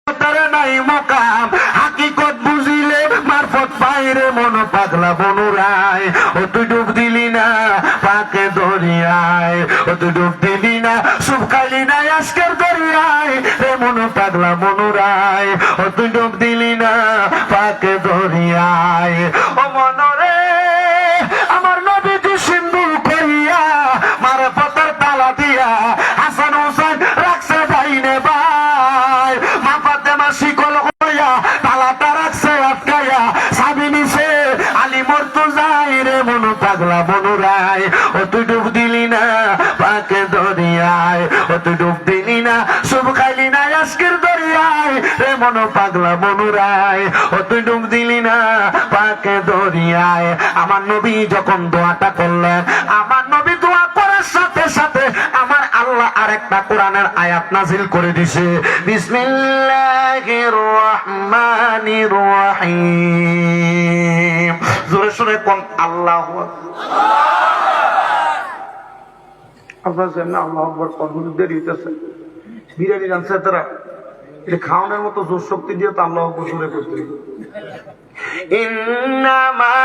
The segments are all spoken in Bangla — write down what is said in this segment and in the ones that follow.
তারে নাই মকাম হাকিকত বুঝিলে মারফত পাইরে মন পাগলা বনুরায় ও তুই ডুব দিলি না পাকে দরিয়ায় ও তুই ডুব দিলি না সুখ খাইলি না আজকের দরিয়ায় রে মন পাগলা বনুরায় ও তুই ডুব দিলি না পাকে দরিয়ায় ও মনরে আমার নবীজি সিন্ধুর করিয়া মারফতের তালা দিয়া হাসান হোসেন রাখছে বাইনে ভাই মা ফাতেমা শিকল হইয়া তালাটা রাখছে আটকাইয়া সাবি নিছে আলী মুর্তজাই রে মন পাগলা বনুরায় ও তুই ডুব দিলি না পাকে দরিয়ায় ও তুই ডুব দিলি না শুভ খাইলি না আজকের দরিয়ায় রে মন পাগলা বনুরায় ও তুই ডুব দিলি না পাকে দরিয়ায় আমার নবী যখন দোয়াটা করলেন আমার নবী দোয়া করার সাথে সাথে আমার আল্লাহ আরেকটা কোরআনের আয়াত নাজিল করে দিয়েছে বিসমিল্লাহির রহমানির রহিম জোরে সোরে কোন আল্লাহু আপনার সামনে আল্লাহু আকবার কবুল দেরিতেছে বিরিয়ানি রানছে তারা এটা খাওয়ানোর মতো জোর শক্তি দিয়ে তো আল্লাহু আকবার জোরে করতে ইন্নামা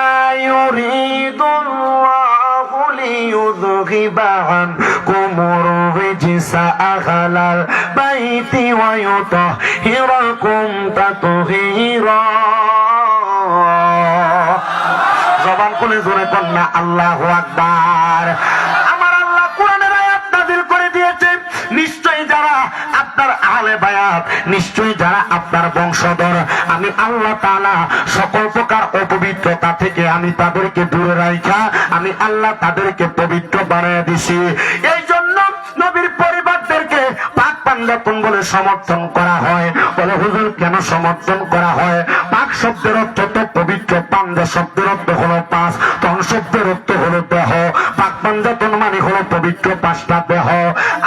ইউরিদুল্লাহু লিইউযহিবা আনকুমুর রিজসা আহলাল বাইতি ওয়া ইউতাহিরাকুম তাতহীরা জবান খুলে জোরে কন্যা আল্লাহু আকবার আমার আল্লাহ কোরআনের আয়াত নাযিল করে দিয়েছে নিশ্চয়ই যারা আপনার আহলে বায়াত নিশ্চয়ই যারা আপনার বংশধর আমি আল্লাহ তাআলা সকল প্রকার অপবিত্রতা থেকে আমি তাদেরকে দূরে রাখা আমি আল্লাহ তাদেরকে পবিত্র বানিয়ে দিছি এই জন্য নবীর পরিবারদেরকে পাক পাঞ্জাতন বলে সমর্থন করা হয় বলে হুজুর কেন সমর্থন করা হয় পাক শব্দের অর্থ তো পবিত্র পাঞ্জা শব্দের অর্থ হলো পাঁচ তন শব্দের অর্থ হলো দেহ পাক পাঞ্জাতন মানে হলো পবিত্র পাঁচটা দেহ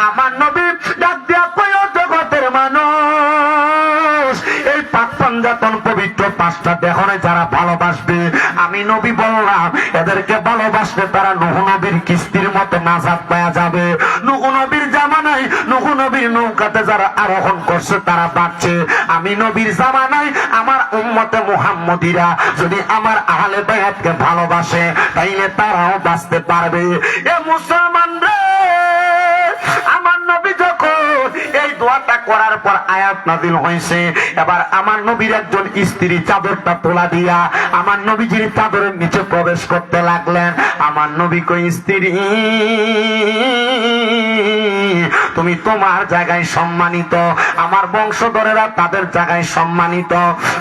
আমার নবী ডাক দিয়া কয় জগতের মানুষ এই পাক পাঞ্জাতন পবিত্র পাঁচটা দেহরে যারা ভালোবাসবে আমি নবী বললাম এদেরকে ভালোবাসলে তারা নূহ নবীর কিস্তির মতো নাজাত পাওয়া যাবে নূহ নবীর জামানায় নূহ নবীর নৌকাতে যারা আরোহণ করছে তারা বাঁচছে আমি নবীর জামানায় আমার উম্মতে মুহাম্মদীরা যদি আমার আহলে বায়াতকে ভালোবাসে তাইলে তারাও বাঁচতে পারবে এ মুসলমান রে আমার নবী যখন এই দোয়াটা করার পর আয়াত নাযিল হয়েছে এবার আমার নবীর একজন স্ত্রী চাদরটা তোলা দিয়া আমার নবীজির চাদরের নিচে প্রবেশ করতে লাগলেন আমার নবী কই স্ত্রী তুমি তোমার জায়গায় সম্মানিত আমার বংশধরেরা তাদের জায়গায় সম্মানিত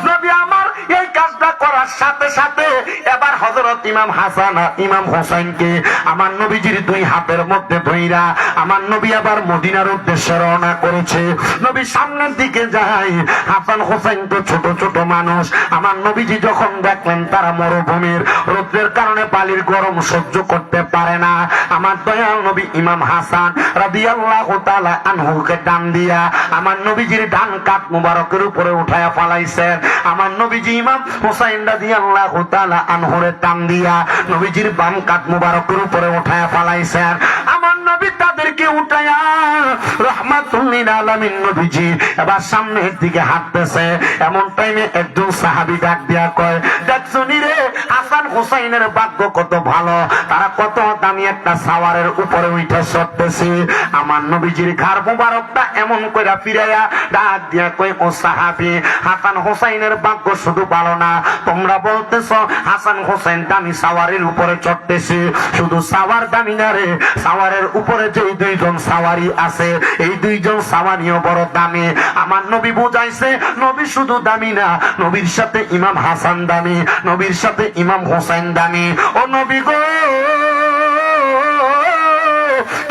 নবী আমার এই কাজটা করার সাথে সাথে এবার হযরত ইমাম হাসান ইমাম হোসেনকে আমার নবীজির দুই হাতের মধ্যে ধইরা আমার নবী আবার মদিনার উদ্দেশ্যে রওনা করেছে নবী সামনের দিকে যায় হাসান হোসেন তো ছোট ছোট মানুষ আমার নবীজি যখন দেখলেন তারা মরুভূমির রোদের কারণে বালির গরম সহ্য করতে পারে না আমার দয়াল নবী ইমাম হাসান রাদিয়াল্লাহু তাআলা আনহুকে ডান দিয়া আমার নবীজির ডান কাঁধ মুবারকের উপরে উঠায়া ফালাইছেন আমার নবীজি ইমাম হুসাইন রাদিয়াল্লাহু তাআলা আনহুরে টান দিয়া নবীজির বাম কাঁধ মুবারকের উপরে উঠায়া ফালাইছেন আমার নবী তাদেরকে উঠায়া রাহমাতুল লিল আলামিন নবীজি এবার সামনের দিকে হাঁটতেছে এমন টাইমে একজন সাহাবী ডাক দিয়া কয় দেখছনি রে হাসান হুসাইনের ভাগ্য কত ভালো তারা কত দামি একটা সাওয়ারের উপরে উঠে চড়তেছে আমার নবীজির ঘাড় মুবারকটা এমন কইরা ফিরাইয়া ডাক দিয়া কয় ও সাহাবী হাসান হুসাইনের ভাগ্য শুধু ভালো না তোমরা বলতেছো হাসান হুসাইন দামি সাওয়ারের উপরে চড়তেছে শুধু সাওয়ার দামি না রে সাওয়ারের উপরে যে দুইজন সাওয়ারি আছে এই দুইজন সাওয়ারিও বড় দামি আমার নবী বুঝাইছে নবী শুধু দামি না নবীর সাথে ইমাম হাসান দামি নবীর সাথে ইমাম হোসেন দামি ও নবী গো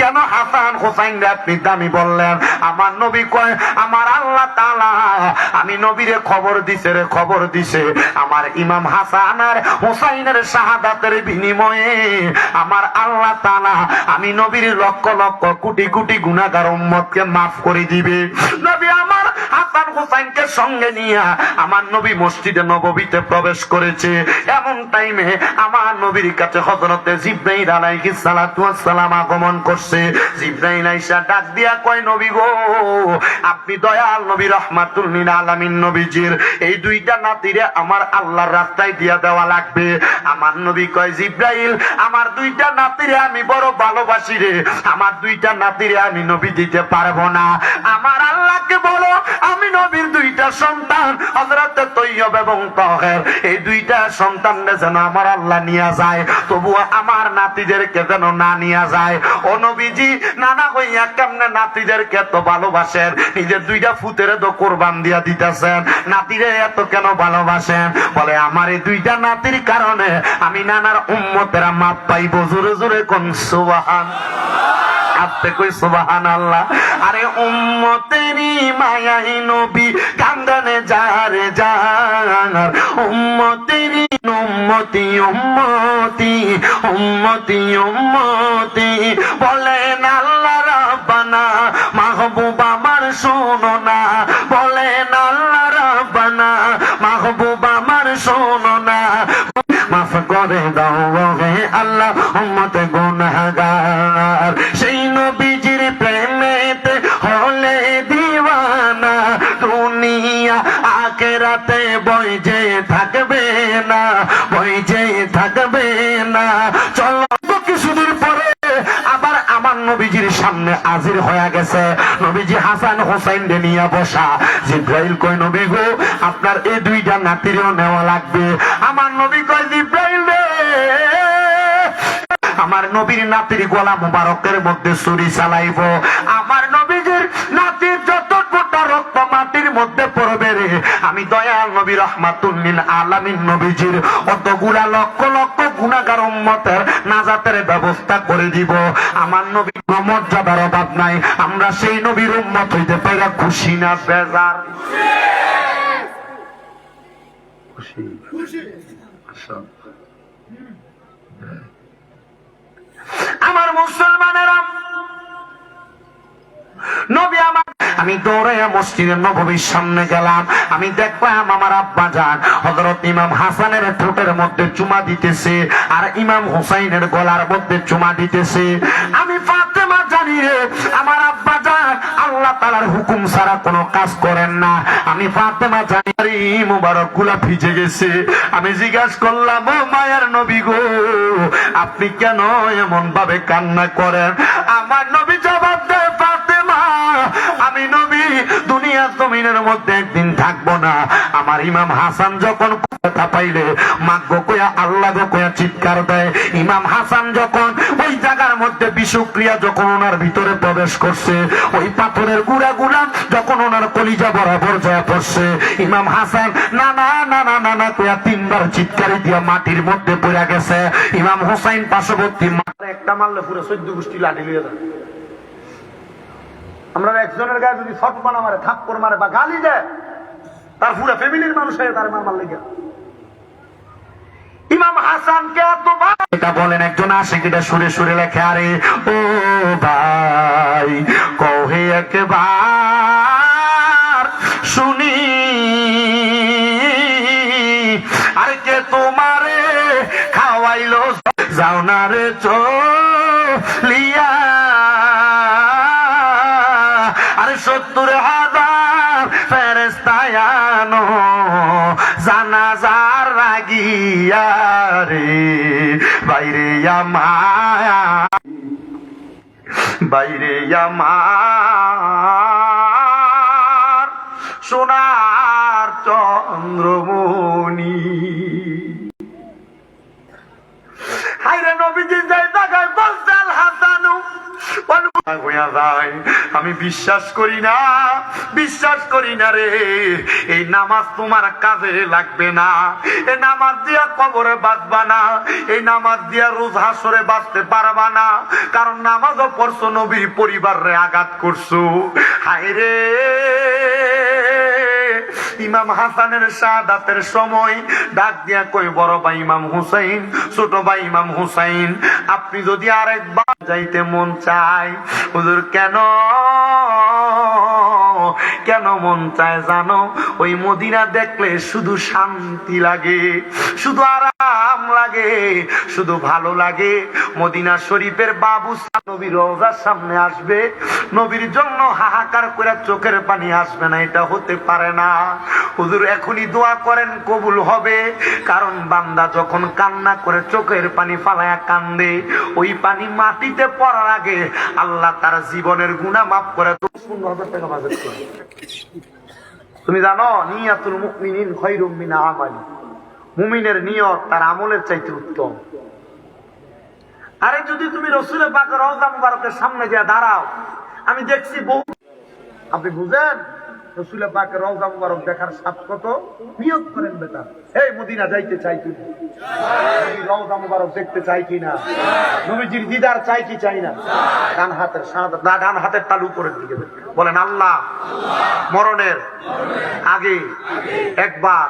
কেন হাসান হোসেন আপনি দামি বললেন আমার নবী কয় আমার আল্লাহ তাআলা আমি নবীরে খবর দিছে আমার ইমাম হাসান আর হোসেনের শাহাদাতের বিনিময়ে আমার আল্লাহ তাআলা আমি নবীর লক্ষ লক্ষ কোটি কোটি গুনাহগার উম্মতকে maaf করে দিবে নবী আমার হাসান হোসেনকে সঙ্গে নিয়ে আমার নবী মসজিদে নববীতে প্রবেশ করেছে এমন টাইমে আমার নবীর কাছে হযরতে জিবরাইল আলাইহিস সালাতু ওয়াস সালাম আগমন করছে জিবরাইল আইসা ডাক দিয়া কয় নবী গো, আপনি দয়াল নবী রহমাতুল লিল আলামিন নবীজির এই দুইটা নাতিরে আমার আল্লাহর রাস্তায় দিয়া দেওয়া লাগবে। আমার নবী কয় জিবরাইল, আমার দুইটা নাতিরে আমি বড় ভালোবাসি রে, আমার দুইটা নাতিরে আমি নবী দিতে পারবো না। আমার আল্লাহকে বলো আমি নবীর দুইটা সন্তান হযরত তৈয়ব এবং তাহের, এই দুইটা সন্তানকে যেন আমার আল্লাহ নিয়ে যায়, তবুও আমার নাতিদেরকে যেন না নিয়ে যায়। ও নবীজি, নানা হইয়া কেমনে নাতিদেরকে এত ভালোবাসেন, নিজের দুইটা ফুতেরে তো কোরবান দিয়া দিতেছেন, নাতিরে এত কেন ভালোবাসেন? বলে আমার এই দুইটা নাতির কারণে আমি নানার উম্মতেরা মাপ পাইব। জোরে জোরে কোন সুবহান, আপনি কই সুবহানাল্লাহ। আরে উম্মতেরই মায়াই নবী কান্দনে যারে যার, উম্মতেরই উম্মতি উম্মতি উম্মতি উম্মতি বলেন আল্লাহ রাব্বানা মাহবুব আমার শোনো না, বলেন আল্লাহ রাব্বানা মাহবুব আমার শোনো না, মাফ করে দাও হে আল্লাহ উম্মত গুনাহগার। সেই নবীজির প্রেমেতে হলে দিওয়ানা, দুনিয়া আখিরাতে বই যে থাকবে না, বই যে থাকবে না। চলো কিছুদিন পরে আবার আমার নবীজির সামনে হাজির হয়ে গেছে নবীজি হাসান হোসেন নিয়ে বসা। জিবরাইল কয় নবী গো, আপনার এই দুইটা নাতিরেও নেওয়া লাগবে। আমার নবী কয় জিবরাইল রে, আমার নবীর নাতির গলা মুবারকের মধ্যে ছুরি চালাইব, আমার নবীজির নাতির যত গোটা রক্ত মাটির মধ্যে পড়বে রে, আমি দয়াল নবী রহমাতুল লিল আলামিন নবীজির অতগুলা লক্ষ লক্ষ গুনাহগার উম্মতের নাজাতের ব্যবস্থা করে দিব। আমার নবীর মর্যাদার অভাব নাই, আমরা সেই নবীর উম্মত হইতে পাইরা খুশি না বেজার? খুশি খুশি। আমার মুসলমানেরা, নবী আমার, আমি দৌড়াইয়া মসজিদের নববীর সামনে গেলাম, আমি দেখলাম আমার আব্বা জান হযরত ইমাম হাসানের ঠোঁটের মধ্যে চুমা দিতেছে আর ইমাম হুসাইনের গলার মধ্যে চুমা দিতেছে। আমি ফাতেমা জানি রে, আমার আব্বা জান আল্লাহ তাআলার হুকুম ছাড়া কোনো কাজ করেন না। আমি ফাতেমা জানি মুবারক গুলা ভিজে গেছে। আমি জিজ্ঞাসা করলাম, ও মায়ের নবী গো, আপনি কেন এমন ভাবে কান্না করেন? আমার নবী জবাব দেয়, ফাতেমা আমি নবী দুনিয়ার জমিনের মধ্যে একদিন থাকবো না। আমার ইমাম হাসান যখন কথা পাইলে মাগো কয়া আল্লাহ গো কয়া চিৎকার দেয়, ইমাম হাসান যখন ওই জায়গার মধ্যে বিষক্রিয়া যখন ওনার ভিতরে প্রবেশ করছে, ওই পাথরের গুড়া গুড়া যখন ওনার কলিজা বরাবর যায় পড়ছে, ইমাম হাসান না না না না না না কয়া তিনবার চিৎকারি দিয়া মাটির মধ্যে পড়ে গেছে। ইমাম হুসাইন পার্শ্ববর্তী একটা মারলে পুরো 14 গোষ্ঠী লাঠি লিয়ে যায়। আমরা একজনের গায়ে যদি ফটমানা মারে, থাপ্পড় মারে বা গালি দেয়, তার পুরো ফ্যামিলির মানুষ হয়ে তার মার লেগে। ইমাম হাসানকে এটা বলেন একজন আশিকিটা সুরে সুরে লেখে, আরে ও ভাই কহে একবার শুনি, আরে কে তোমারে খাওয়াইলো যাও না রে চলিয়া, আরে 70,000 ফেরেশতায় আনো জানাজার রাগিয়া রে, বাইরে আমার বাইরে আমার সোনার চন্দ্রমণি। হায়রে নবীজি যাই জায়গায় বলছে আল হাসানু আমি বিশ্বাস করি না, বিশ্বাস করি না রে, এই নামাজ তোমার কাজে লাগবে না, এই নামাজ দিয়া কবরে বাঁচবা না, এই নামাজ দিয়া রোজ হাসরে বাঁচতে পারবা না, কারণ নামাজও পড়ছো নবীর পরিবারে আঘাত করছো। হায়রে ইমাম হাসানের শাহাদাতের সময় ডাক দিয়া কই, বড় ভাই ইমাম হুসাইন, ছোট ভাই ইমাম হুসাইন, আপনি যদি আরেকবার যাইতে মন চায়, হুজুর কেন কেন মন চায় জানো? ওই মদিনা দেখলে শুধু শান্তি লাগে, শুধু আরাম আরাম লাগে, শুধু ভালো লাগে। মদিনা শরীফের বাবু নবীর রওজার সামনে আসবে, নবীর জন্য হাহাকার করে চোখের পানি আসবে না, এটা হতে পারে না। হুজুর এখনই দোয়া করেন, কবুল হবে। কারণ বান্দা যখন কান্না করে চোখের পানি ফালায়া কান্দে, ওই পানি মাটিতে পড়ার আগে আল্লাহ তার জীবনের গুনাহ মাফ করে। 15,000 টাকা বাজেট করে। তুমি জানো নিয়াতুল মুমিনিন খায়রুম মিন আমালি, মুমিনের নিয়ত তার আমলের চাইতে উত্তম। আরে যদি তুমি রাসূলের পাকের রওজা মুবারকের সামনে গিয়ে দাঁড়াও, আমি দেখছি বহু, আপনি বুঝেন রাসূলের পাকের রওজা মুবারক দেখার স্বাদ কত। নিয়ত করেন বেটা, এই মদিনা যাইতে চাই, তুমি নবীর রওজা মুবারক দেখতে চাই কি না, নবীজির দিদার চাই কি চাই না। ডান হাতের তালু উপরের দিকে বলেন, আল্লাহ মরণের আগে একবার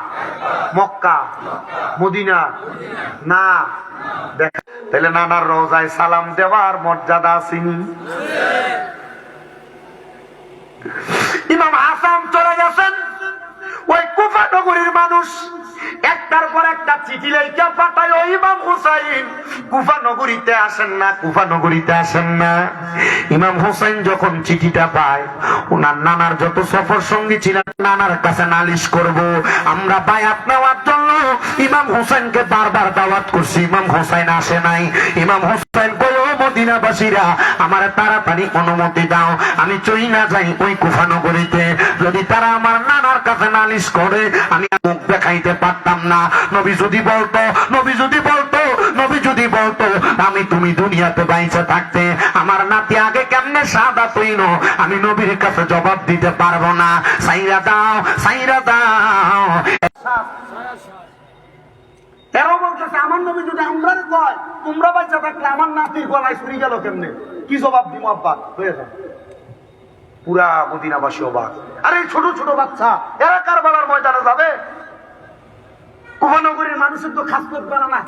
মক্কা মদিনা না দেখা, তাহলে নানার রওজায় সালাম দেওয়ার মর্যাদা আসেনি। ইমাম হাসান চলে গেছেন, ওই কুফা নগরীর মানুষ একটার পর একটা চিঠি লেখা পাঠায়, ওই ইমাম হুসাইন কুফা নগরীতে আসেন না, কুফা নগরীতে আসেন না। ইমাম হুসাইন যখন চিঠিটা পায়, ওনার নানার যত সফর সঙ্গী ছিলেন, নানার কাছে নালিশ করব, আমরা বায়াত নেওয়ার জন্য ইমাম হুসাইনকে বারবার দাওয়াত করছি, ইমাম হুসাইন আসে নাই। ইমাম হুসাইন বলল, মদিনাবাসীরা আমার তাড়াতাড়ি অনুমতি দাও, আমি চই না যাই ওই কুফা নগরীতে। যদি তারা আমার নানার কাছে নালিশ করে, আমি মুখ দেখাইতে পারতাম না। নবী যদি বলতো, নবী যদি বলতো, নবী যদি বলতো আমি তুমি দুনিয়াতে বাইচে থাকতে আমার নাতি আগে কেমনে শাহাদাত হইল, আমি নবীর কাছে জবাব দিতে পারবো না। সাইরা দাও, সাইরা দাও। এরাও বলতেছে, আমার নবী যদি আমরা কয় তোমরা বাইচা থাকলে আমার নাতির গলায় ছুরি গেল কেমনে, কি জবাব দিব আব্বা? হয়ে যাবে পুরা মদিনাবাসী অবাক। আরে ছোট ছোট বাচ্চা, এরা কারবালার ময়দানে যাবে? কুফানগরীর মানুষের তো খাস করবে না।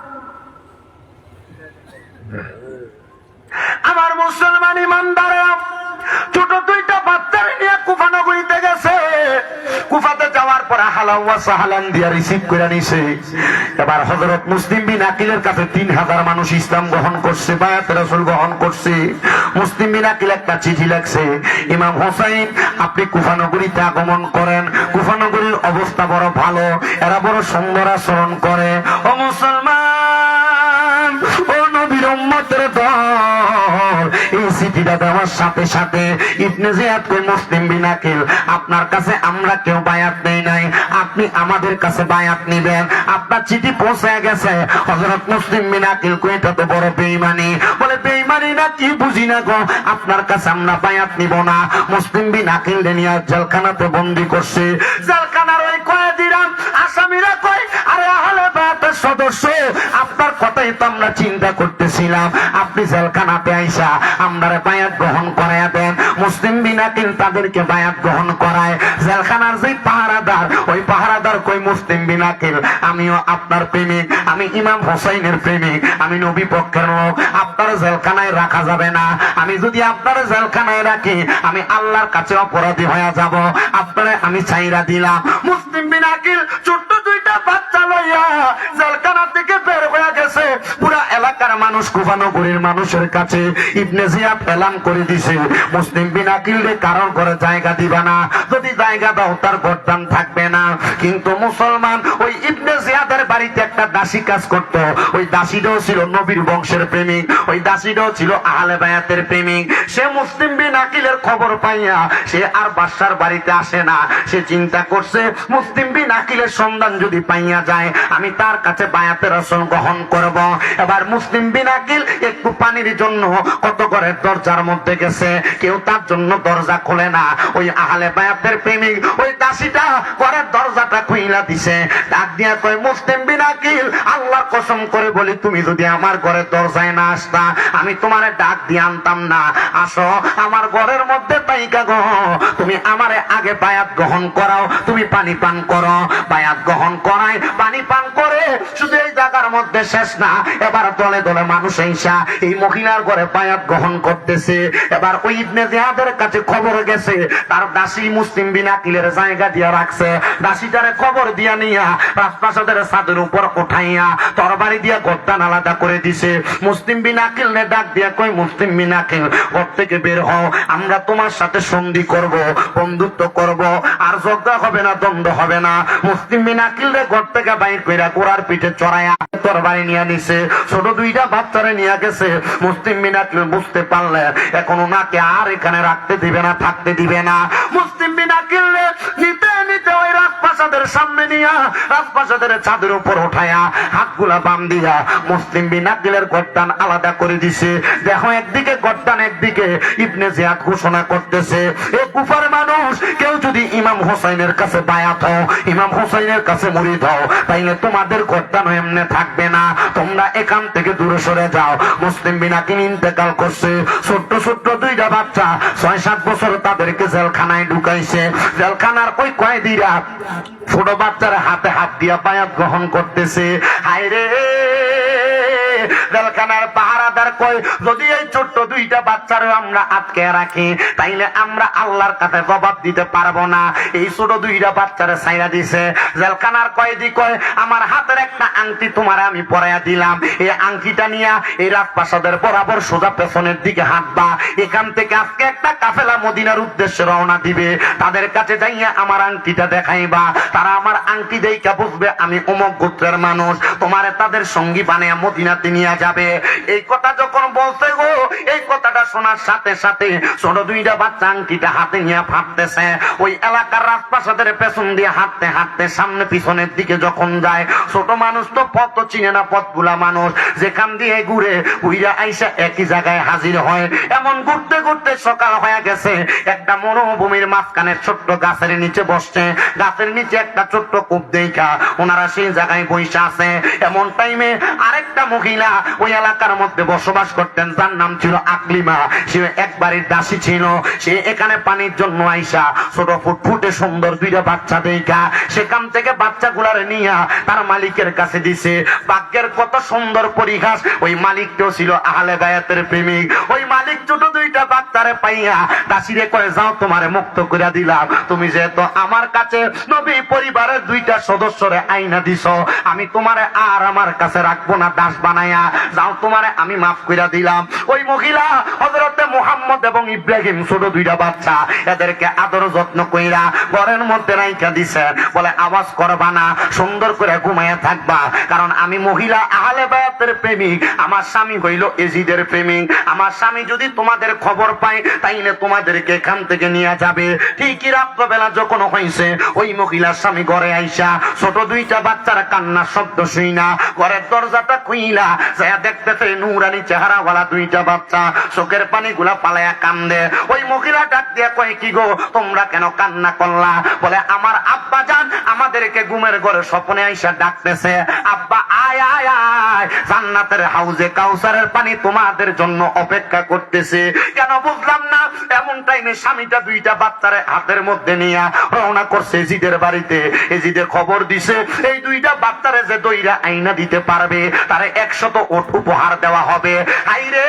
আমার মুসলমান ইমানদারেরা ছোট দুইটা বাচ্চার নিয়ে কুফানগরীতে গেছে। কুফাতে যাওয়ার পরে হালাওয়া সাহালান দিয়া রিসিভ করে নিছে। এবার হযরত মুসলিম বিন আকিলের কাছে 3000 মানুষ ইসলাম গ্রহণ করছে, বায়াত রাসূল গ্রহণ করছে। মুসলিম বিন আকিল একটা চিঠি লিখছে, ইমাম হোসাইন আপনি কুফানগরীতে আগমন করেন, কুফানগরীর অবস্থা বড় ভালো, এরা বড় সুন্দর আচরণ করে। ও মুসলমান, ও নবীর উম্মতের দল, এই চিঠিটা দেওয়ার সাথে সাথে ইবনে জিয়াদ কই, মুসলিম বিন আকিল আপনার কাছে আমরা কেউ বায়াত নেই নাই, আপনি আমাদের কাছে বায়াত নিবেন। আপনার চিঠি পৌঁছে গেছে। হযরত মুসলিম বিন আকিল কই, এটা তো বড় বেঈমানি। বলে বেঈমানি না কি বুঝি না গো, আপনার কাছে আমরা বায়াত নিব না। মুসলিম বিন আকিল নিয়ে জেলখানাতে বন্দী করছে। জেলখানার ওই কয়েদিরা আসামিরা কই, আরে আহলে বায়াতের সদস্য, আপনার কথাই তো আমরা চিন্তা করতেছিলাম, আপনি জেলখানাতে আইসা আমরারে বায়াত গ্রহণ করাইয়া দেন। মুসলিম বিন আকিল তাদেরকে বায়াত গ্রহণ করায়। জেলখানার যে পাহারাদার, ওই পাহারাদার কই, মুসলিম বিন আকিল আমিও আপনার প্রেমিক, আমি ইমাম হোসাইনের প্রেমিক, আমি নবী পক্ষের লোক, আপনার জেলখানায় রাখা যাবে না। আমি যদি আপনার জেলখানায় রাখি, আমি আল্লাহর কাছে অপরাধী হয়ে যাব, আপনারে আমি ছাইরা দিলাম। মুসলিম বিন আকিল ছোট্ট দুইটা বাচ্চা লইয়া জেলখানা থেকে বের হয়ে গেছে। পুরা এলাকার মানুষ, কুফানগরীর মানুষের কাছে ইবনে জিয়াদ এলান করে দিছে, মুসলিম বিন আকিলরে কারণ করে জায়গা দিবা না, যদি জায়গা দাও তার গর্দান থাকবে না। কিন্তু মুসলমান, ওই ইবনে জিয়াদের বাড়িতে একটা দাসী কাজ করত, ওই দাসীটাও ছিল নবীর বংশের প্রেমিক, ওই দাসীটাও ছিল আহলে বায়াতের প্রেমিক। সে মুসলিম বিন আকিলের খবর পাইয়া সে আর বাদশার বাড়িতে আসে না। সে চিন্তা করছে, মুসলিম বিন আকিলের সন্ধান যদি পাইয়া যায়, আমি তার কাছে বায়াতের রাসূল গ্রহণ করব। এবার মুসলিম বিন আকিল একটু পানির জন্য কত করে দরজার মধ্যে গেছে, কেউ তার জন্য দরজা খোলে না। ওই আহলে বায়াতের প্রেমিক ওই দাসীটা ঘরের দরজাটা খুইলা দিছে। ডাক দিয়া কয়, মুসলিম বিন আকিল আল্লাহর কসম করে বলি, তুমি যদি আমার ঘরের দরজায় না আসতা, আমি তোমারে ডাক দিয়ে আনতাম না। আসো আমার ঘরের মধ্যে তাইকা গো, তুমি আমারে আগে বায়াত গ্রহণ করাও, তুমি পানি পান করো। বায়াত গ্রহণ করাই, পানি পান করে শুধু এই জায়গার মধ্যে শেষ না, এবার দলে দলে মানুষ এসা এই মহিলার ঘরে বায়াত গ্রহণ করতেছে। এবার ওই ইবনে জিয়াদের কাছে খবর গেছে, তার দাসী মুসলিম বিন আকিলের জায়গা দিয়ে রাখছে। দাসীটারে খবর খবর দিয়া নিয়া রাজপ্রাসাদের ছাদের উপর উঠাইয়া তরবারি দিয়া গর্দান আলাদা করে দিছে। মুসলিম বিন আকিল নে ডাক দিয়া কই, মুসলিম বিন আকিল ঘর থেকে বের হও, আমরা তোমার সাথে সন্ধি করব, বন্ধুত্ব করব, আর ঝগড়া হবে না, দ্বন্দ্ব হবে না। মুসলিম বিন আকিল রে ঘর থেকে বাইর কইরা ঘোড়ার পিঠে চড়াইয়া তরবারি নিয়ে নিছে। ছোট দুইটা বাচ্চারে নিয়ে গেছে। মুসলিম বিন আকিল বুঝতে পারলেন এখন ওনাকে আর এখানে রাখতে দিবে না, থাকতে দিবে না। মুসলিম বিন আকিল নিতে নিতে ওই রাজপ্রাসাদের সামনে নিয়া রাজপ্রাসাদের ছাদের উপর উঠায়া হাতগুলা বাম দিয়া মুসলিম বিন আকিলের গর্দান আলাদা করে দিছে। দেখো একদিকে গর্দান, একদিকে ইবনে জিয়াদ ঘোষণা করতেছে, এই কুফার মানুষ কেউ যদি ইমাম হোসাইনের কাছে বায়াত হও, ইমাম হোসাইনের কাছে মুরিদ হও, তাইলে তোমাদের গর্দান এমনে থাকবে না, তোমরা এখান থেকে দূরে সরে যাও। মুসলিম বিন আকিল ইন্তেকাল করছে। ছোট্ট ছোট্ট দুইটা বাচ্চা 6-7 বছর তাদেরকে জেলখানায় ঢুকাইছে। জেলখানার ওই কয়েদিরা ছোট বাচ্চার হাতে হাত দিয়া বায়াত গ্রহণ করতেছে। হায়রে জেলখানার পাহারাদার কয়, যদি এই ছোট্ট দুইটা বাচ্চারে আমরা আটকে রাখি তাইলে আমরা আল্লাহর কাছে জবাব দিতে পারবো না। এই ছোট দুইটা বাচ্চারে ছাইরা দিছে। জেলখানার কয়েদি কয়, আমার হাতের একটা আংটি তোমারে আমি পরাইয়া দিলাম, এই আংটিটা নিয়া এই রাজপ্রাসাদের বরাবর সোজা পেছনের দিকে হাঁটবা। এখান থেকে আজকে একটা কাফেলা মদিনার উদ্দেশ্যে রওনা দিবে, তাদের কাছে যাইয়া আমার আংটিটা দেখাইবা। তারা আমার আংটি দেইকা বুঝবে আমি অমুক গোত্রের মানুষ, তোমারে তাদের সঙ্গী বানিয়ে মদিনাতে নিয়ে যাবে। এই কথা যখন বলতে গো, এই কথাটা শোনার সাথে সাথে ছোট দুইটা বাচ্চা আংটিটা হাতে নিয়ে ফাটতেছে। ওই এলাকার রাজপ্রাসাদের পেছন দিয়ে হাঁটতে হাঁটতে সামনে পিছনের দিকে যখন যায়, ছোট মানুষ তো পথ তো চিনে না, পথগুলা মানুষ যেখান দিয়ে ঘুরে উইরা আইসা একই জায়গায় হাজির হয়। এমন ঘুরতে ঘুরতে সকাল হয়ে গেছে। একটা মরুভূমির মাঝখানে ছোট্ট গাছের নিচে বসছে। গাছের নিচে একটা ছোট্ট কূপ দেখা ওনারা সেই জায়গায় বসে আছে। এমন টাইমে আরেকটা মহিলা ওই এলাকার মধ্যে বসবাস করতেন, তার নাম ছিল আকলিমা। সে এক বাড়ির দাসী ছিল। সে এখানে পানির জন্য আইসা ছোট ফুটফুটে সুন্দর দুইটা বাচ্চা দেখা সেখান থেকে বাচ্চাগুলার নিয়ে তার মালিকের কাছে দিছে। ভাগ্যের কত সুন্দর পরিহাস, ওই মালিকটাও ছিল আহলে বায়াতের প্রেমিক। ওই মালিক ছোট দুইটা বাচ্চারে পাইয়া দাসীরে কয়ে, যাও তোমারে মুক্ত করে দিলাম, তুমি যেহেতু আমার কাছে নবী পরিবারের দুইটা সদস্যরে আইনা দিছ, আমি তোমারে আর আমার কাছে রাখবো না দাস বানায়া, যাও তোমারে আমি মাফ করে দিলাম। ওই মহিলা হযরতে মুহাম্মদ এবং ইব্রাহিম ছোট দুইটা বাচ্চা, এদেরকে আদর যত্ন কইরা ঘরের মধ্যে রাইখা দিছেন। বলে আওয়াজ করবা না, সুন্দর করে ঘুমাইয়া থাকবা, কারণ আমি মহিলা আহলে বায়াতের প্রেমিক, আমার স্বামী হইল এজিদের প্রেমিক। আমার স্বামী যদি তোমাদের খবর পায় তাইলে তোমাদেরকে এখান থেকে নিয়ে যাবে। ঠিকই রাত্রবেলা যখন হয়েছে, ওই মহিলার স্বামী ঘরে আইসা ছোট দুইটা বাচ্চার কান্নার শব্দ শুই না ঘরের দরজাটা খুইলা যা দেখতেছে নুরানি চেহারাওয়ালা দুইটা বাচ্চা, চোখের পানি গুলা পালায়া কান্দে। ওই মহিলা ডাক দিয়ে কয়, কি গো তোমরা কেন কান্না করলা? বলে আমার আব্বা জান আমাদেরকে ঘুমের ঘরে স্বপ্নে আইসা ডাকতেছে, আব্বা আয় আয় আয়, জান্নাতের হাউজে কাউসারের পানি তোমাদের জন্য অপেক্ষা করতেছে। কেন বুঝলাম না। এমন টাইমে স্বামীটা দুইটা বাচ্চারে হাতের মধ্যে নিয়ে রওনা করছে এজিদের বাড়িতে। এজিদে খবর দিছে, এই দুইটা বাচ্চারে যে দইরা আইনা দিতে পারবে তারে 100 ওট উপহার দেওয়া হবে। আইরে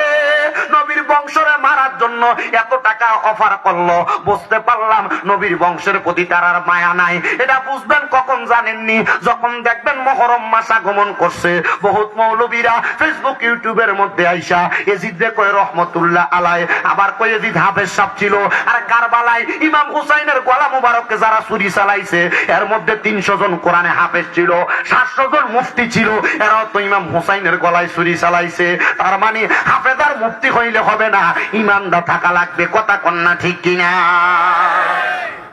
নবীর বংশরে মারার জন্য এত টাকা অফার করলো। বুঝতে পারলাম নবীর বংশের প্রতি তার আর মায়া নাই। এটা বুঝবেন কখন জানেননি? যখন দেখবেন মুহররম মাস আগমন করছে, বহুত মৌলবীরা ফেসবুক ইউটিউবের মধ্যে আইসা এজিদে কয় রহমতুল্লাহ আলাই, আবার কয় এজিদ হাফেজ সাহেব ছিল। আর কারবালায় ইমাম হুসাইনের গলা মুবারককে যারা ছুরি চালাইছে, এর মধ্যে 300 জন কোরআনে হাফেজ ছিল, 700 জন মুফতি ছিল, এরাও তো ইমাম হুসাইনের গলায় ছুরি চালাইছে। তার মানে হাফেজার মুফতি হইলে হবে না, ইমানদার থাকা লাগবে। কথা কন্যা ঠিক কিনা?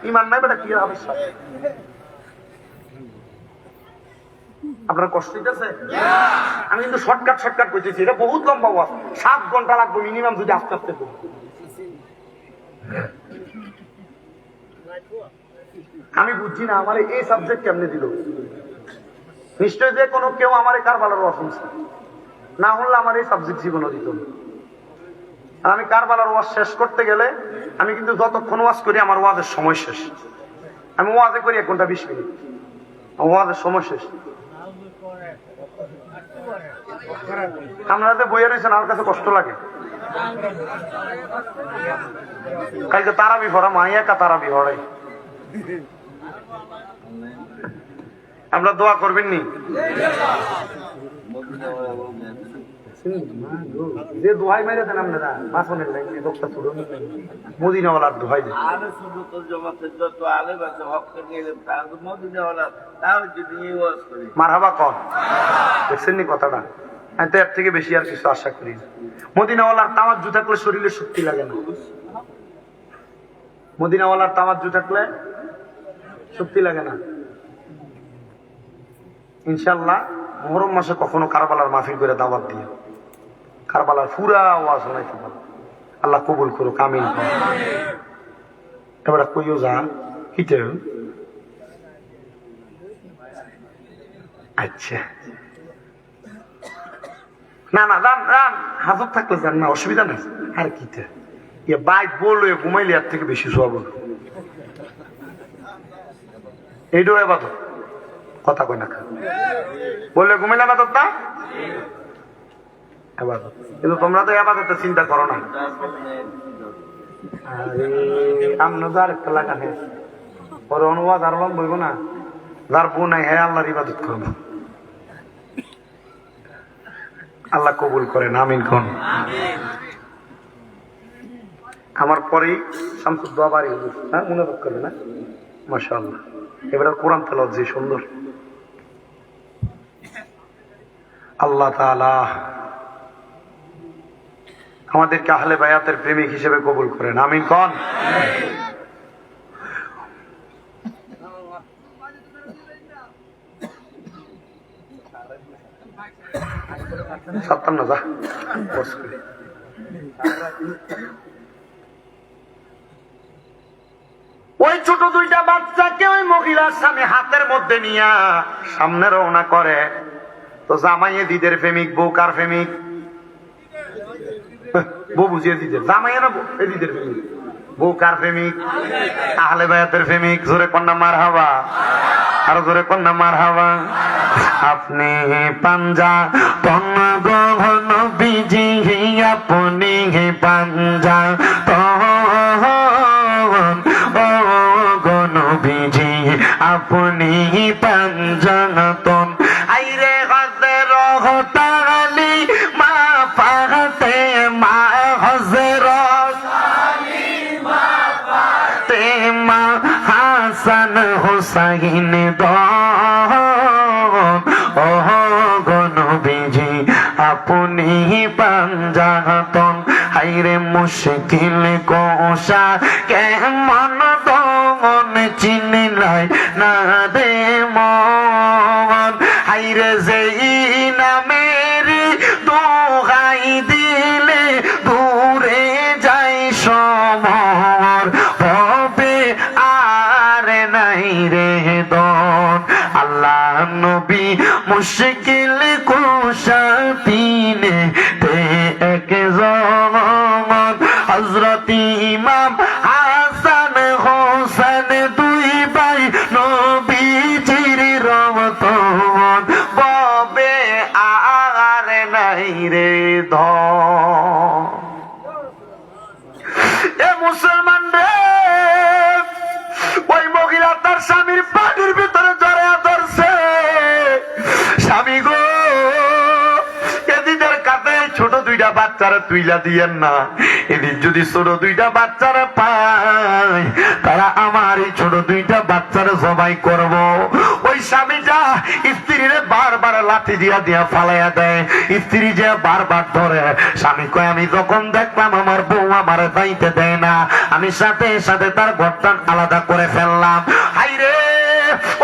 ইমান নাই বেটা কি হবে? আপনার কষ্ট হইতেছে? আমি কিন্তু শর্টকাট করতেছি, এটা বহুত লম্বা ওয়াজ, 7 ঘন্টা লাগবে মিনিমাম যদি আস্তে আস্তে করি। আমি বুঝছি না আমার এই সাবজেক্ট কেমনে দিল। নিশ্চয় যে কোনো কেউ আমার কারবালার ওয়াজ শুনছে, না হলে আমার এই সাবজেক্ট জীবনও দিত না। আর আমি কারবালার ওয়াজ শেষ করতে গেলে আমি কিন্তু যতক্ষণ ওয়াজ করি আমার ওয়াজের সময় শেষ। আমি ওয়াজে করি 1 ঘন্টা 20 মিনিট, ওয়াজের সময় শেষ। আপনারা যে বইয়ে রয়েছেন আমার কাছে কষ্ট লাগে। কালকে তারাবি ভরা মাইয়া কা তারাবি ভরাই আমরা দোয়া করবেন নি? যে দোহাই মেরে দেন আপনারা বাসনের লাইনে লোকটা ছোট মদিনাওয়ালার দোহাই দেন। মারহাবা কর, দেখছেন নি কথাটা? আমি তো এর থেকে বেশি আর কিছু আশা করি না। মদিনাওয়ালার তাওয়াজ্জু থাকলে শরীরে শক্তি লাগে না। মদিনাওয়ালার তাওয়াজ্জু থাকলে শক্তি লাগে না। ইনশাআল্লাহ মুহররম মাসে কখনো কারবালার মাহফিল করে দাওয়াত দিয়ে কারবালার পুরা আওয়াজ শোনাইতে পারো। আল্লাহ কবুল করুক, আমিন। এবার কইও যান হিতে। আচ্ছা না না রান রান হাজত থাকলে যান না, অসুবিধা নেই। আর কিতে বাইক বললো ঘুমাইলে এর থেকে বেশি সব এইটাও এবাদত, কথা কয় না বললে ঘুমাইলে এবাদত না এবাদত। কিন্তু তোমরা তো এবাদতের চিন্তা করো না। আরে আমনো তো আরেকটা লাগা হে পরে অনুবাদ আর বইব না, যার বউ নাই হ্যাঁ আল্লাহর ইবাদত করবো। আল্লাহ কবুল করেন, আমিন কোন। আমার পরেই শামসুদ্দোয়া বাড়ি হুজুর, হ্যাঁ মনে করবে না? মাশাআল্লাহ, এবার কোরআন তেলাওয়াত যে সুন্দর। আল্লাহ তাআলা আমাদেরকে আহলে বায়াতের প্রেমিক হিসেবে কবুল করেন, আমিন কোন। সাতটাম না যা ওই ছোট দুইটা বাচ্চাকে ওই মহিলার সামনে হাতের মধ্যে নিয়া সামনে রওনা করে। তো জামাইয়ে দিদের প্রেমিক, বউ কার প্রেমিক? বউ বুঝিয়ে দিদের, জামাইয়ে না দিদের প্রেমিক। বউ কার প্রেমিক? আহলে বায়াতের প্রেমিক। জোরে কন্যা মারহাবা, আরো জোরে কন্যা মারহাবা। আপনি পাঞ্জা তন গহন বিজি, আপনি পাঞ্জা তন গহন বিজি, আপনি পাঞ্জাতন। আইরে হজের হতালি মা পাহাতে মা হজের মা হাসান হুসাইন দন। ও গনবীজি আপনি পাঞ্জাতন। হাইরে মুশকিল কোশা কেমন দমন চিনলাই না দে মন। হাইরে যেই নামেরি দোহাই দিলে দূরে যাই সমর, হবে আর নাই রে দন। আল্লাহ নবী মুশকিল কোশা তিনে তে একজন। হযরত ইমাম হাসান হোসেন দুই ভাই নবীজির রমতন, ববে আর নাই রে ধন। এ মুসলমান রে, ওই মহিলা তার স্বামীর পানির ভিতরে জড়ায়া ধরছে। স্বামী গো, এদিনের কাছে ছোট দুইটা বাচ্চারা তুইলা দিয়েন না। এদিন যদি ছোট দুইটা বাচ্চারা পায়, তারা আমার এই ছোট দুইটা বাচ্চারা জবাই করব। ওই স্বামীটা স্ত্রীরে বারবার লাঠি দিয়া দিয়া ফালাইয়া দেয়। স্ত্রী যে বারবার ধরে। স্বামী কয় আমি যখন দেখলাম আমার বউ আমারে যাইতে দেয় না, আমি সাথে সাথে তার ঘরটান আলাদা করে ফেললাম। হাইরে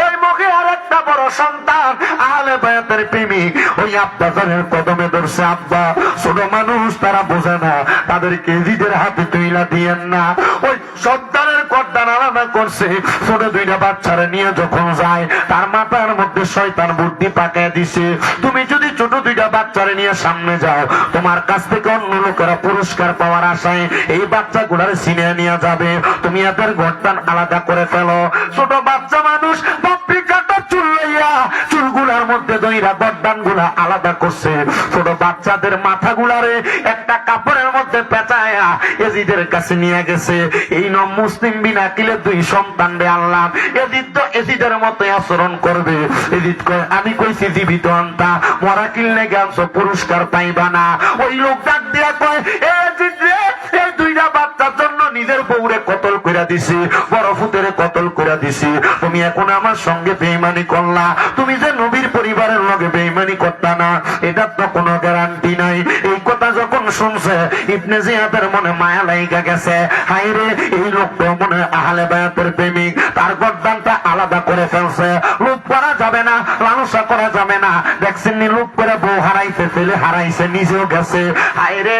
ওই মহিলার একটা বড় সন্তান আহলে বায়াতের প্রেমিক ওই আব্বাজানের কদমে ধরছে। আব্বা, ছোট মানুষ তারা বোঝে না, তাদেরকে নিজের হাতে তুইলা দিয়েন না। ওই সন্তানের গর্দান আলাদা করছে। ছোট দুইটা বাচ্চারা নিয়ে যখন যায়, তার মাথার মধ্যে শয়তান বুদ্ধি পাকায় দিছে। তুমি যদি ছোট দুইটা বাচ্চারা নিয়ে সামনে যাও, তোমার কাছ থেকে অন্য লোকেরা পুরস্কার পাওয়ার আশায় এই বাচ্চাগুলার ছিনিয়ে নিয়ে যাবে। তুমি এদের গর্দান আলাদা করে ফেলো। ছোট বাচ্চা মানুষ বাপ্পি কাটা চুল লইয়া চুলগুলার মধ্যে দইরা গর্দান সন্তানগুলা আলাদা করছে, ছোট বাচ্চাদের মাথাগুলারে একটা কাপড়ের মধ্যে পেঁচায়া এজিদের কাছে নিয়ে গেছে। এই নম মুসলিম বিনা কিলে 2 সন্তান রে আনলাম, এজিদ তো এজিদের মতো আচরণ করবে। এজিদ কয় আমি কইছি জীবিত আনতা, মরা কিনলে গেছো পুরস্কার পাইবা না। ওই লোক ডাক দিয়া কয় এজিদ রে, এই 2টা বাচ্চার জন্য নিজের বউরে কতল কইরা দিছি, বড় ফুতেরে কতল কইরা দিছি, তুমি এখন আমার সঙ্গে বেঈমানি করলা। তুমি যে নবীর পরিবারের লগে বেঈমানি করতা না, এটা তো কোনো গ্যারান্টি নাই। এই কথা যখন শুনছে ইবনে জিয়াদের মনে মায়া লাইগা গেছে। হায়রে, এই লোকটা মনে আহলে বায়াতের প্রেমিক, তার গর্দানটা আলাদা করে ফেলছে। লুপ করা যাবে না, লালসা করা যাবে না। দেখছেন নি, লুপ করে বউ হারাইতে ফেলে হারাইছে, নিজেও গেছে। হায়রে,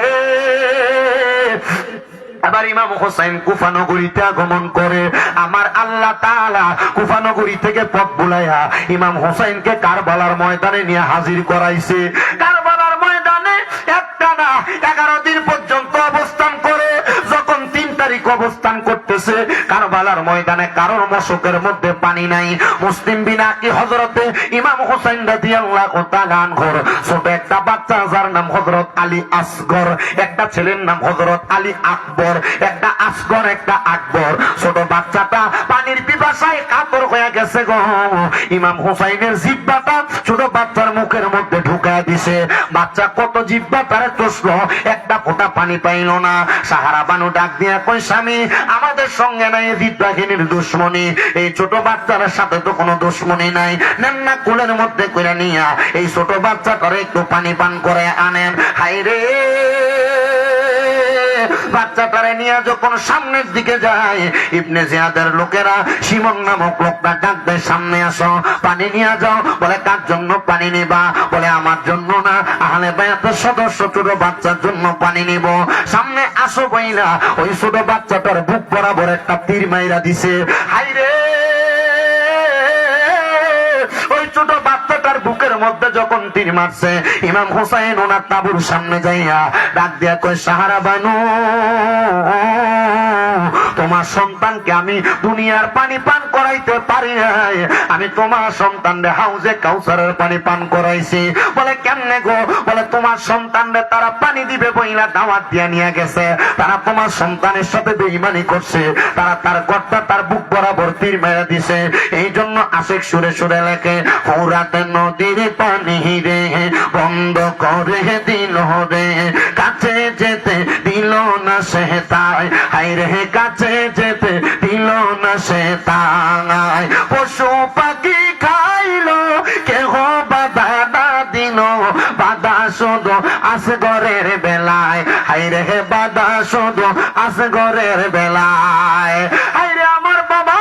এবার ইমাম হোসেন কুফা নগরীতে আগমন করে। আমার আল্লাহ তাআলা কুফা নগরী থেকে পথ বুলাইয়া ইমাম হোসেনকে কারবালার ময়দানে নিয়ে হাজির করাইছে। কারবালার ময়দানে একটানা 11 দিন পর্যন্ত অবস্থান করে। যখন 3 তারিখ অবস্থান করতেছে, কারবালার ময়দানে কারোর মশকের মধ্যে পানি নাই। মুসলিম বিনা কি হযরতে ইমাম হোসেন রাদিয়াল্লাহু তাআলা আনহুর ছোট একটা বাচ্চা, যার নাম হযরত আলী আসগর, একটা ছেলের নাম হযরত আলী আকবর, একটা আসগর একটা আকবর। ছোট বাচ্চাটা পানির পিপাসায় কাতর হয়ে গেছে গো। ইমাম হোসেনের জিহ্বাটা ছোট বাচ্চার মুখের মধ্যে ঢুকায় দিছে। বাচ্চা কত জিহ্বা তারে চষলো, একটা ফোঁটা পানি পাইল না। সাহারা বানু ডাক দিয়া কই স্বামী, আমাদের সঙ্গে নাই এজিদ বাহিনীর দুশ্মনী, এই ছোট বাচ্চার সাথে তো কোনো দুশ্মনী নাই। নেন না কোলের মধ্যে কইরা নিয়া এই ছোট বাচ্চাটারে একটু পানি পান করে আনেন। হায়রে, বাচ্চাটারে নিয়ে যখন সামনের দিকে যায়, ইবনে জিয়াদের লোকেরা শিমন নামক লোকটা ডাক দেয়, সামনে আসো, পানি নিয়ে যাও। বলে কার জন্য পানি নিবা? বলে আমার জন্য না, আহলে বায়াতের সদস্য ছোট বাচ্চার জন্য পানি নিব। সামনে আসো বইলা ওই ছোট বাচ্চাটার বুক বরাবর একটা তীর মাইরা দিছে। হায়রে, ওই ছোট বাচ্চাটার বুকের মধ্যে যখন তীর মারছে, ইমাম হোসেন ওনার তাবুর সামনে যাইয়া ডাক দিয়া কয় সাহারা বানু, তোমার সন্তানকে আমি দুনিয়ার পানি পান করাইতে পারি নাই, আমি তোমার সন্তানরে হাউজে কাউসারের পানি পান করাইছি। বলে কেমনে গো? বলে তোমার সন্তানরে তারা পানি দিবে বইলা দাওয়াত দিয়া নিয়ে গেছে, তারা তোমার সন্তানের সাথে বেঈমানি করছে, তারা তার কর্তা তার বুক বরাবর তীর মেরে দিছে। এই জন্য আশিক সুরে সুরে লেখে, ফোরাতে নদীর পানি রে বন্ধ করে দিল রে, কাছে যেতে দিল না সে তাই। হায়রে, কাছে যেতে দিল না সে তাই। পশু পাখি খাইলো, কেহ বাধা না দিল, বাধা শুধু আসগরের বেলায়। হায়রে, বাধা শুধু আসগরের বেলায়। হায়রে আমার বাবা,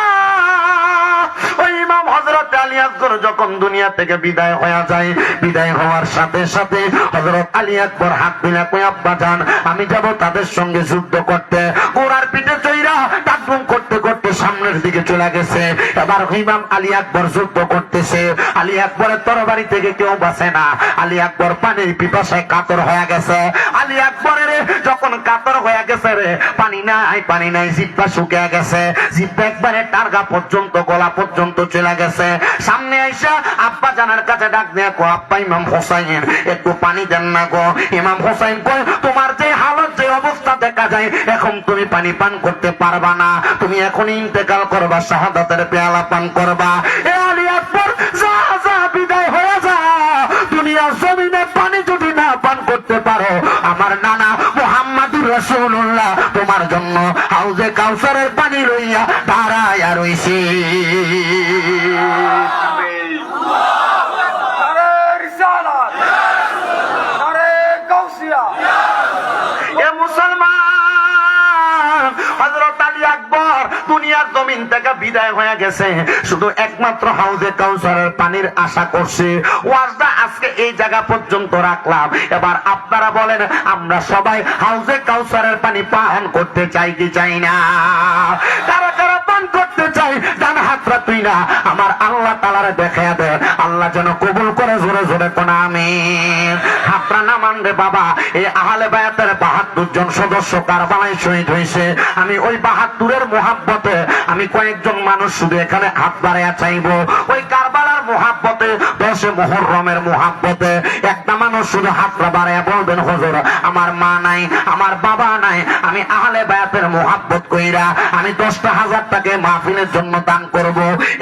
ওই ইমাম হযরত আলী আকবর যখন দুনিয়া থেকে বিদায় হয়ে যায়, বিদায় হওয়ার সাথে সাথে হযরত আলী আকবর হাত মিলা কই আব্বা জান, আমি যাব তাদের সঙ্গে যুদ্ধ করতে। ঘোড়ার পিঠে চইরা টাকবুম করতে করতে সামনের দিকে চলে গেছে। এবার ইমাম আলী আকবর যুদ্ধ করতেছে। আলী আকবরের তরবারি থেকে কেউ বাঁচে না। আলী আকবর পানির পিপাসায় কাতর হয়ে গেছে। আলী আকবরের যখন কাতর হয়ে গেছে রে, পানি নাই পানি নাই, জিহ্বা শুকিয়ে গেছে, জিহ্বা একবারে টারগা পর্যন্ত, গলা পর্যন্ত চলে গেছে। সামনে আইসা আব্বা জানার কাছে ডাক দিয়ে কো আব্বা, ইমাম হোসেন একটু পানি দেন না গো। ইমাম হোসেন কয় তোমার যে হালত, যে অবস্থা দেখা যায়, এখন তুমি পানি পান করতে পারবা না, তুমি এখন ইন্তেকাল করবা, শাহাদাতের পেয়ালা পান করবা। এ আলী আকবর, যা যা, বিদায় হয়ে যা। দুনিয়ার জমিনে পানি যদি না পান করতে পারো, আমার নানা মুহাম্মাদুর রাসূলুল্লাহ তোমার জন্য হাউজে কাউসারের পানি লইয়া দাঁড়ায়া রইছে। দুনিয়ার জমিন থেকে বিদায় হয়ে গেছে, শুধু একমাত্র হাউজে কাউসারের পানির আশা করছে। ওয়াজটা আজকে এই জায়গা পর্যন্ত রাখলাম। এবার আপনারা বলেন, আমরা সবাই হাউজে কাউসারের পানি পান করতে চাই কি চাই না? কারা কারা পান করতে চাই? ডান হাতরা তুই না আমার আল্লাহ তাআলারে দেখায়া দে, আল্লাহ যেন কবুল করে। জোরে জোরে কোন আমিন। হাতরা না মানবে বাবা, এই আহলে বায়াতের 72 জন সদস্য কারবালায় শহীদ হয়েছে। আমি ওই 72-এর মোহাব্বতে আমি কয়েকজন মানুষ শুধু এখানে হাত বাড়াইয়া চাইবো। ওই কারবালার মোহাব্বতে 10 মাসে মুহররমের মুহাব্বতে একটা মানুষ শুধু হাতটা বাড়ায় বলবেন হুজুর আমার মা নাই আমার বাবা নাই, আমি আহলে বায়াতের মুহাব্বত কইরা আমি 10,000 টাকা মাহফিলের জন্য দান করব।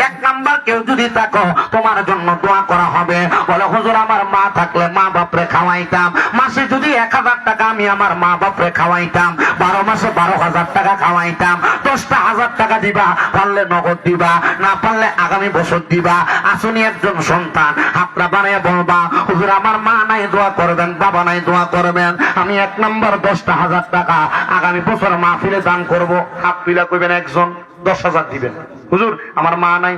এক নাম্বার কেউ যদি থাকো তোমার জন্য দোয়া করা হবে, বলে হুজুর আমার মা থাকলে মা বাপরে খাওয়াইতাম, মাসে যদি 1000 টাকা আমি আমার মা বাপরে খাওয়াইতাম, 12 মাসে 12,000 টাকা খাওয়াইতাম, 10,000 টাকা দিবা, পারলে নগদ দিবা, না পারলে আগামী বছর দিবা। আসুনি একজন সন্তান হাতটা বানিয়ে বলবা হুজুর আমার মা নাই দোয়া করবেন, বাবা নাই দোয়া করবেন, আমি 1 নম্বর 10,000 টাকা আগামী বছর মাহফিলে দান করব। হাত তুলা কইবেন একজন 10,000 দিবেন। হুজুর আমার মা নাই,